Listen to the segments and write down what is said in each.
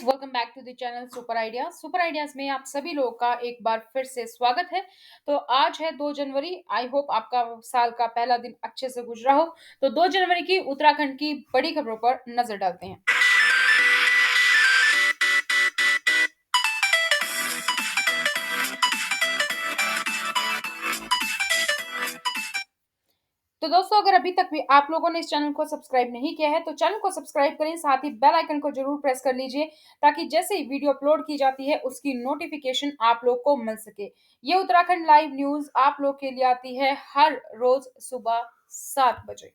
Welcome back to the channel super ideas. Super ideas में आप सभी लोगों का एक बार फिर से स्वागत है। तो आज है 2 जनवरी। आई होप आपका साल का पहला दिन अच्छे से गुजरा हो। तो 2 जनवरी की उत्तराखंड की बड़ी खबरों पर नजर डालते हैं। तो दोस्तों, अगर अभी तक भी आप लोगों ने इस चैनल को सब्सक्राइब नहीं किया है तो चैनल को सब्सक्राइब करें, साथ ही बेल आइकन को जरूर प्रेस कर लीजिए ताकि जैसे ही वीडियो अपलोड की जाती है उसकी नोटिफिकेशन आप लोग को मिल सके। ये उत्तराखंड लाइव न्यूज आप लोग के लिए आती है हर रोज सुबह 7 बजे।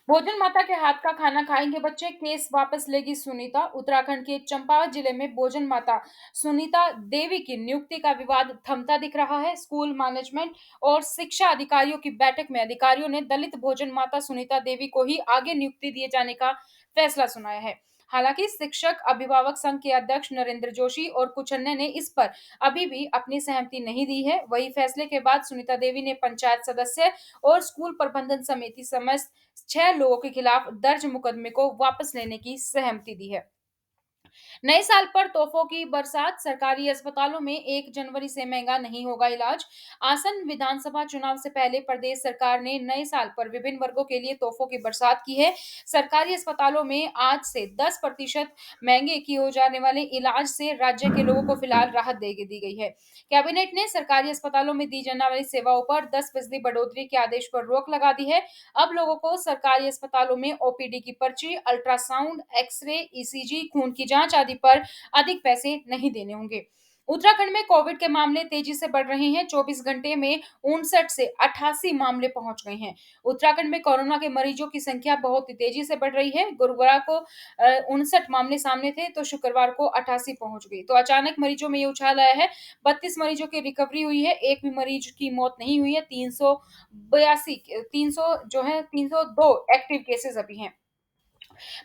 भोजन माता के हाथ का खाना खाएंगे बच्चे, केस वापस लेगी सुनीता। उत्तराखंड के चंपावत जिले में भोजन माता सुनीता देवी की नियुक्ति का विवाद थमता दिख रहा है। स्कूल मैनेजमेंट और शिक्षा अधिकारियों की बैठक में अधिकारियों ने दलित भोजन माता सुनीता देवी को ही आगे नियुक्ति दिए जाने का फैसला सुनाया है। हालांकि शिक्षक अभिभावक संघ के अध्यक्ष नरेंद्र जोशी और कुछ अन्य ने इस पर अभी भी अपनी सहमति नहीं दी है। वही फैसले के बाद सुनीता देवी ने पंचायत सदस्य और स्कूल प्रबंधन समिति समस्त 6 लोगों के खिलाफ दर्ज मुकदमे को वापस लेने की सहमति दी है। नए साल पर तोहफों की बरसात, सरकारी अस्पतालों में 1 जनवरी से महंगा नहीं होगा इलाज। आसन विधानसभा चुनाव से पहले प्रदेश सरकार ने नए साल पर विभिन्न वर्गों के लिए तोहफों की बरसात की है। सरकारी अस्पतालों में आज से 10% महंगे किए हो जाने वाले इलाज से राज्य के लोगों को फिलहाल राहत दे दी गई है। कैबिनेट ने सरकारी अस्पतालों में दी जाने वाली सेवाओं पर 10% बढ़ोतरी के आदेश पर रोक लगा दी है। अब लोगों को सरकारी अस्पतालों में ओपीडी की पर्ची, अल्ट्रासाउंड, एक्सरे, ईसीजी, खून की जांच आदि पर अधिक पैसे नहीं देने होंगे। उत्तराखंड में कोविड के मामले तेजी से बढ़ रहे हैं। 24 घंटे में 59 से 88 मामले पहुंच गए हैं। उत्तराखंड में कोरोना के मरीजों की संख्या बहुत ही तेजी से बढ़ रही है। गुरुवार को 59 मामले सामने थे तो शुक्रवार को 88 पहुंच गई। तो अचानक मरीजों में ये उछाल आया है। 32 मरीजों की रिकवरी हुई है। एक भी मरीज की मौत नहीं हुई है। 302 एक्टिव केसेस अभी हैं।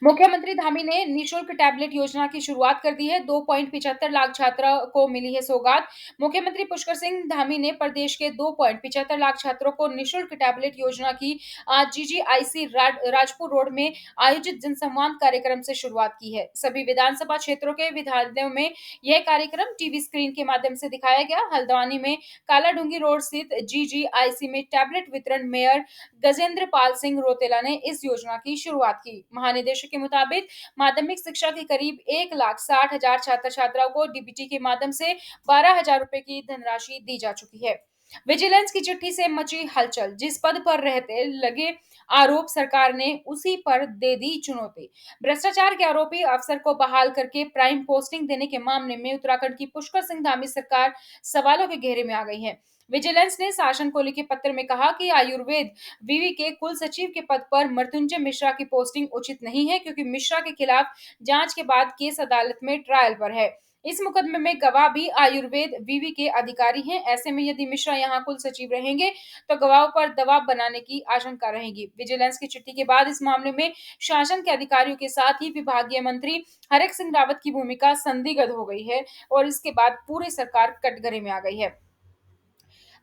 मुख्यमंत्री धामी ने निशुल्क टैबलेट योजना की शुरुआत कर दी है। 2.75 लाख छात्रों को मिली है सौगात। मुख्यमंत्री पुष्कर सिंह धामी ने प्रदेश के 2.75 लाख छात्रों को निशुल्क टैबलेट योजना की आज जीजीआईसी राजपुर रोड में आयोजित जनसंवाद कार्यक्रम से शुरुआत की है। सभी विधानसभा क्षेत्रों के विद्यालयों में यह कार्यक्रम टीवी स्क्रीन के माध्यम से दिखाया गया। हल्द्वानी में कालाडूंगी रोड स्थित जीजीआईसी में टैबलेट वितरण मेयर गजेंद्र पाल सिंह रोतेला ने इस योजना की शुरुआत की। महानिदेशक के मुताबिक माध्यमिक शिक्षा के करीब 1,60,000 छात्र छात्राओं को डीबीटी के माध्यम से 12,000 रुपए की धनराशि दी जा चुकी है। विजिलेंस की चिट्ठी से मची हलचल, जिस पद पर रहते लगे आरोप सरकार ने उसी पर दे दी चुनौती। भ्रष्टाचार के आरोपी अफसर को बहाल करके प्राइम पोस्टिंग देने के मामले में उत्तराखंड की पुष्कर सिंह धामी सरकार सवालों के घेरे में आ गई है। विजिलेंस ने शासन को लिखे पत्र में कहा कि आयुर्वेद विवि के कुल सचिव के पद पर मृत्युंजय मिश्रा की पोस्टिंग उचित नहीं है, क्योंकि मिश्रा के खिलाफ जांच के बाद केस अदालत में ट्रायल पर है। इस मुकदमे में गवाह भी आयुर्वेद विवि के अधिकारी हैं। ऐसे में यदि मिश्रा यहां कुल सचिव रहेंगे तो गवाहों पर दबाव बनाने की आशंका रहेगी। विजिलेंस की चिट्ठी के बाद इस मामले में शासन के अधिकारियों के साथ ही विभागीय मंत्री हरेक सिंह रावत की भूमिका संदिग्ध हो गई है और इसके बाद पूरी सरकार कटघरे में आ गई है।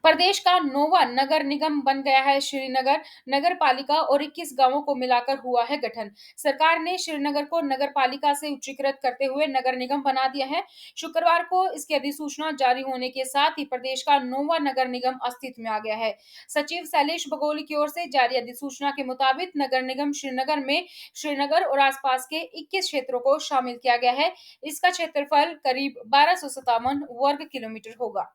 प्रदेश का नौवां नगर निगम बन गया है श्रीनगर। नगर पालिका और 21 गांवों को मिलाकर हुआ है गठन। सरकार ने श्रीनगर को नगर पालिका से उच्चीकृत करते हुए नगर निगम बना दिया है। शुक्रवार को इसकी अधिसूचना जारी होने के साथ ही प्रदेश का नौवां नगर निगम अस्तित्व में आ गया है। सचिव शैलेश बगोली की ओर से जारी अधिसूचना के मुताबिक नगर निगम श्रीनगर में श्रीनगर और आसपास के 21 क्षेत्रों को शामिल किया गया है। इसका क्षेत्रफल करीब 1257 वर्ग किलोमीटर होगा।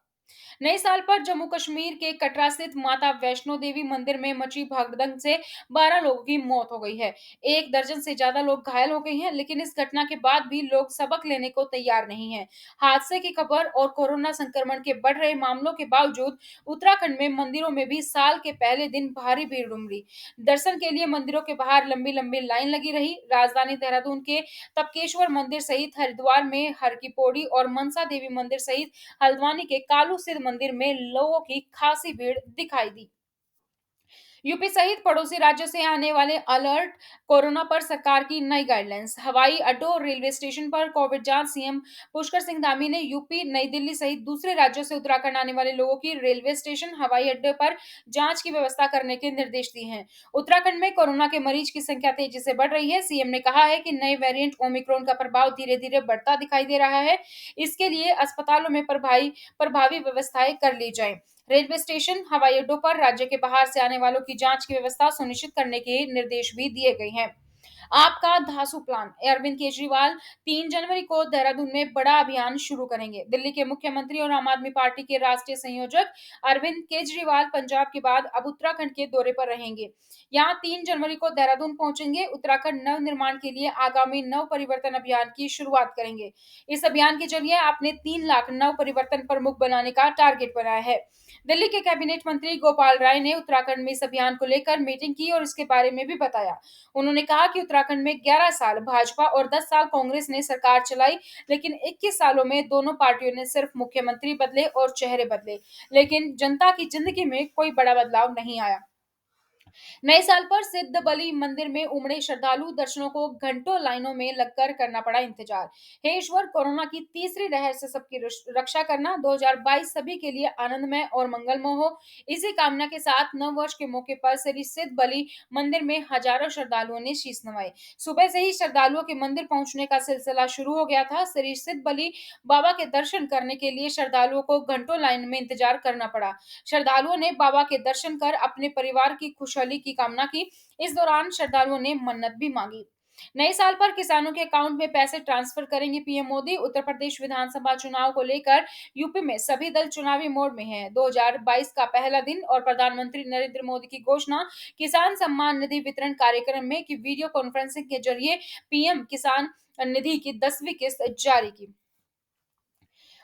नए साल पर जम्मू कश्मीर के कटरा स्थित माता वैष्णो देवी मंदिर में मची भगदड़ से 12 लोगों की मौत हो गई है। 1 दर्जन से ज्यादा लोग घायल हो गए हैं, लेकिन इस घटना के बाद भी लोग सबक लेने को तैयार नहीं हैं। हादसे की खबर और कोरोना संक्रमण के बढ़ रहे मामलों के बावजूद उत्तराखंड में मंदिरों में भी साल के पहले दिन भारी भीड़ उमड़ी। दर्शन के लिए मंदिरों के बाहर लंबी लंबी लाइन लगी रही। राजधानी देहरादून के तपकेश्वर मंदिर सहित हरिद्वार में हर की पौड़ी और मनसा देवी मंदिर सहित हल्द्वानी के कालू सिद्ध मंदिर में लोगों की खासी भीड़ दिखाई दी। यूपी सहित पड़ोसी राज्यों से आने वाले अलर्ट, कोरोना पर सरकार की नई गाइडलाइंस, हवाई अड्डों और रेलवे स्टेशन पर कोविड जांच। सीएम पुष्कर सिंह धामी ने यूपी, नई दिल्ली सहित दूसरे राज्यों से उत्तराखंड आने वाले लोगों की रेलवे स्टेशन, हवाई अड्डे पर जांच की व्यवस्था करने के निर्देश दिए हैं। उत्तराखंड में कोरोना के मरीज की संख्या तेजी से बढ़ रही है। सीएम ने कहा है कि नए वेरिएंट ओमिक्रॉन का प्रभाव धीरे धीरे बढ़ता दिखाई दे रहा है। इसके लिए अस्पतालों में प्रभावी व्यवस्थाएं कर ली जाएं। रेलवे स्टेशन, हवाई अड्डों पर राज्य के बाहर से आने वालों की जांच की व्यवस्था सुनिश्चित करने के निर्देश भी दिए गए हैं। आपका धासु प्लान, अरविंद केजरीवाल 3 जनवरी को देहरादून में बड़ा अभियान शुरू करेंगे। दिल्ली के मुख्यमंत्री और आम आदमी पार्टी के राष्ट्रीय संयोजक अरविंद केजरीवाल पंजाब के बाद अब उत्तराखंड के दौरे पर रहेंगे। यहां 3 जनवरी को देहरादून पहुंचेंगे। उत्तराखंड नव निर्माण के लिए आगामी नव परिवर्तन अभियान की शुरुआत करेंगे। इस अभियान के जरिए आपने 3 लाख नव परिवर्तन प्रमुख बनाने का टारगेट बनाया है। दिल्ली के कैबिनेट मंत्री गोपाल राय ने उत्तराखंड में इस अभियान को लेकर मीटिंग की और इसके बारे में भी बताया। उन्होंने कहा कि उत्तराखंड में 11 साल भाजपा और 10 साल कांग्रेस ने सरकार चलाई, लेकिन 21 सालों में दोनों पार्टियों ने सिर्फ मुख्यमंत्री बदले और चेहरे बदले, लेकिन जनता की जिंदगी में कोई बड़ा बदलाव नहीं आया। नए साल पर सिद्ध बली मंदिर में उमड़े श्रद्धालु, दर्शनों को घंटों लाइनों में लगकर करना पड़ा इंतजार। हे ईश्वर, कोरोना की तीसरी लहर से सबकी रक्षा करना। 2022 सभी के लिए आनंदमय और मंगलमय हो। इसी कामना के साथ नव वर्ष के मौके पर श्री सिद्ध बली मंदिर में हजारों श्रद्धालुओं ने शीश नवाए। सुबह से ही श्रद्धालुओं के मंदिर पहुंचने का सिलसिला शुरू हो गया था। श्री सिद्ध बली बाबा के दर्शन करने के लिए श्रद्धालुओं को घंटों लाइन में इंतजार करना पड़ा। श्रद्धालुओं ने बाबा के दर्शन कर अपने परिवार की खुशहाली की कामना की। इस दौरान श्रद्धालुओं ने मन्नत भी मांगी। नए साल पर किसानों के अकाउंट में पैसे ट्रांसफर करेंगे पीएम मोदी। उत्तर प्रदेश विधानसभा चुनाव को लेकर यूपी में सभी दल चुनावी मोड में हैं। 2022 का पहला दिन और प्रधानमंत्री नरेंद्र मोदी की घोषणा किसान सम्मान निधि वितरण कार्यक्रम में की वीडियो कॉन्फ्रेंसिंग के जरिए पीएम किसान निधि की 10वीं किस्त जारी की।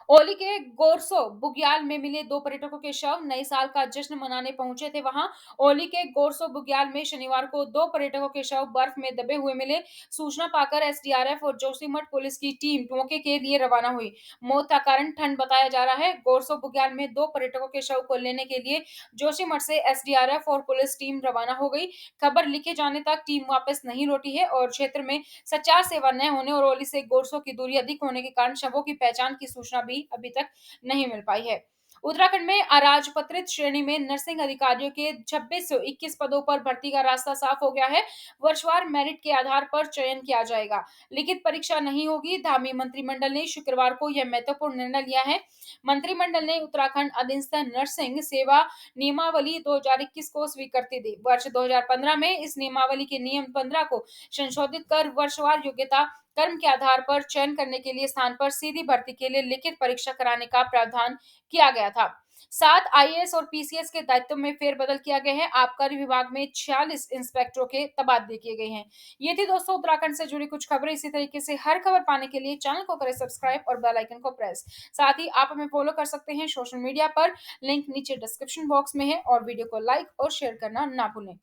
ओली के गोरसो बुग्याल में मिले 2 पर्यटकों के शव, नए साल का जश्न मनाने पहुंचे थे वहां। ओली के गोरसो बुग्याल में शनिवार को 2 पर्यटकों के शव बर्फ में दबे हुए मिले। सूचना पाकर एसडीआरएफ और जोशीमठ पुलिस की टीम मौके के लिए रवाना हुई। मौत का कारण ठंड बताया जा रहा है। गोरसो बुग्याल में 2 पर्यटकों के शव को लेने के लिए जोशीमठ से एसडीआरएफ और पुलिस टीम रवाना हो गई। खबर लिखे जाने तक टीम वापस नहीं लौटी है और क्षेत्र में संचार सेवा न होने और ओली से गोरसो की दूरी अधिक होने के कारण शवों की पहचान की सूचना भी अभी तक नहीं मिल पाई है। उत्तराखंड में अराजपत्रित श्रेणी में नर्सिंग अधिकारियों के 2621 पदों पर भर्ती का रास्ता साफ हो गया है। वर्षवार मेरिट के आधार पर चयन किया जाएगा। लिखित परीक्षा नहीं होगी। धामी मंत्रिमंडल ने शुक्रवार को यह महत्वपूर्ण निर्णय लिया है। मंत्रिमंडल ने उत्तराखंड अधीनस्थ नर्सिंग सेवा नियमावली 2021 को स्वीकृति दी। वर्ष 2015 में इस नियमावली के नियम 15 को संशोधित कर वर्षवार योग्यता कर्म के आधार पर चयन करने के लिए स्थान पर सीधी भर्ती के लिए लिखित परीक्षा कराने का प्रावधान किया गया था। 7 आईएएस और पीसीएस के दायित्व में फेरबदल किया गया है। आबकारी विभाग में 46 इंस्पेक्टरों के तबादले किए गए हैं। ये थी दोस्तों उत्तराखंड से जुड़ी कुछ खबरें। इसी तरीके से हर खबर पाने के लिए चैनल को करें सब्सक्राइब और बेल आइकन को प्रेस। साथ ही आप हमें फॉलो कर सकते हैं सोशल मीडिया पर। लिंक नीचे डिस्क्रिप्शन बॉक्स में है और वीडियो को लाइक और शेयर करना ना भूलें।